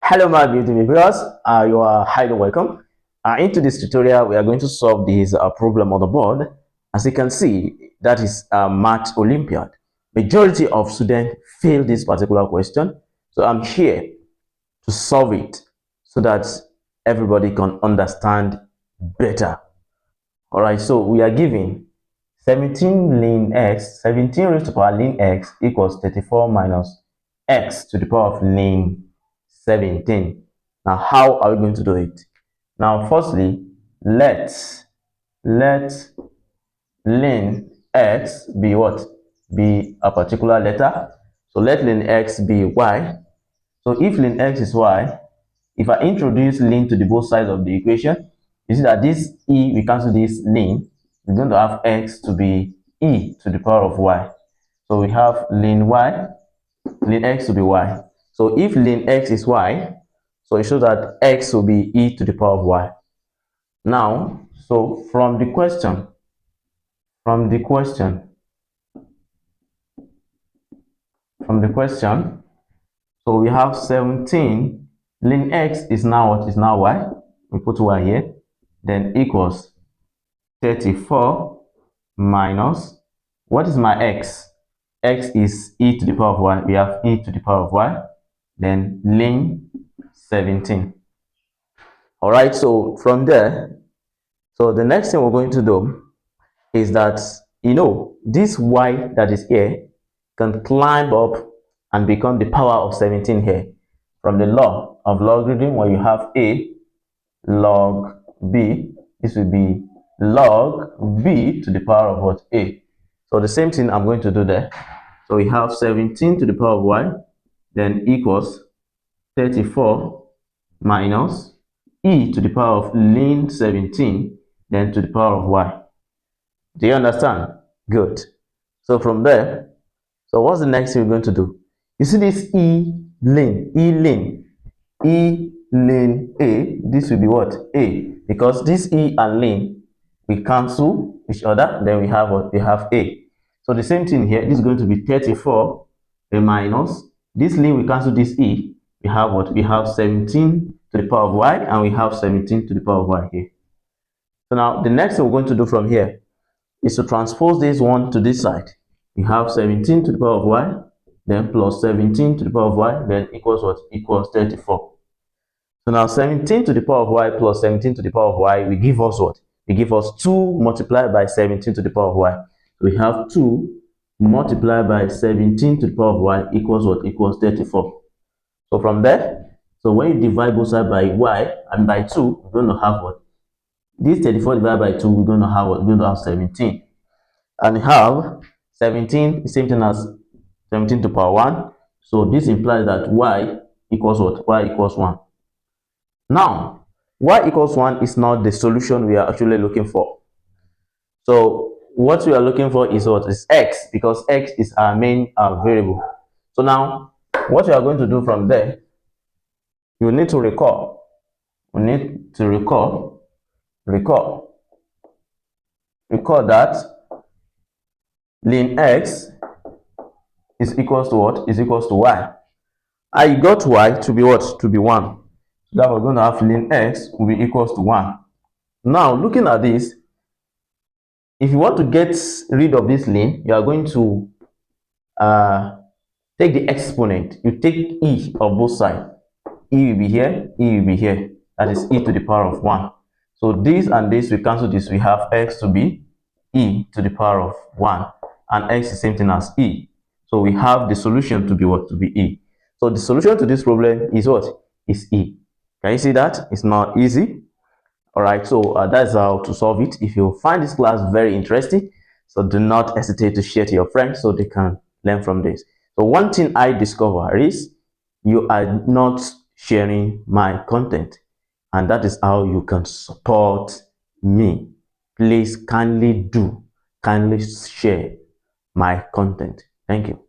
Hello my beautiful viewers, you are highly welcome. Into this tutorial we are going to solve this problem on the board. As you can see, that is Math Olympiad. Majority of students fail this particular question, so I'm here to solve it so that everybody can understand better. All right, so we are given 17 ln x, 17 raised to the power ln x equals 34 minus x to the power of ln 17. Now, how are we going to do it? Now, firstly, let ln x be what? Be a particular letter. So let ln x be y. So if ln x is y, if I introduce ln to the both sides of the equation, you see that this e, we cancel this ln, we're going to have x to be e to the power of y. So we have ln y, ln x to be y. So if ln x is y, so it shows that x will be e to the power of y. Now, so from the question, so we have 17, ln x is now what? Is now y. We put y here, then equals 34 minus, what is my x? X is e to the power of y. We have e to the power of y, then ln 17. All right, so from there, so the next thing we're going to do is that, this y that is here can climb up and become the power of 17 here. From the law of logarithm, when you have a log b, this will be log b to the power of what? A. So the same thing I'm going to do there. So we have 17 to the power of y, then equals 34 minus e to the power of ln 17, then to the power of y. Do you understand? Good. So from there, so what's the next thing we're going to do? You see this e ln a, this will be what? A. Because this e and ln, we cancel each other, then we have what? We have a. So the same thing here, this is going to be 34 minus this ln, we cancel this e, we have what? We have 17 to the power of y, and we have 17 to the power of y here. So now the next thing we're going to do from here is to transpose this one to this side. We have 17 to the power of y, then plus 17 to the power of y, then equals what? Equals 34. So now 17 to the power of y plus 17 to the power of y will give us what? It give us 2 multiplied by 17 to the power of y. So we have 2 multiplied by 17 to the power of y equals what? Equals 34. So from there, so when you divide both sides by y and by 2, we're going to have what? This 34 divided by 2, we're going to have what? We're going to have 17. And we have 17, the same thing as 17 to the power 1. So this implies that y equals what? Y equals 1. Now, y equals 1 is not the solution we are actually looking for. So what we are looking for is what? Is x, because x is our main variable. So now, what we are going to do from there, you need to recall. We need to recall that ln x is equals to what? Is equals to y. I got y to be what? To be 1. So that we're going to have ln x will be equals to 1. Now, looking at this, if you want to get rid of this ln, you are going to take the exponent. You take e of both sides. E will be here, e will be here. That is e to the power of 1. So this and this, we cancel this. We have x to be e to the power of 1. And x is the same thing as e. So we have the solution to be what? To be e. So the solution to this problem is what? Is e. Can you see that? It's not easy. All right, so that's how to solve it. If you find this class very interesting, so do not hesitate to share to your friends so they can learn from this. So one thing I discover is you are not sharing my content, and that is how you can support me. Please kindly share my content. Thank you.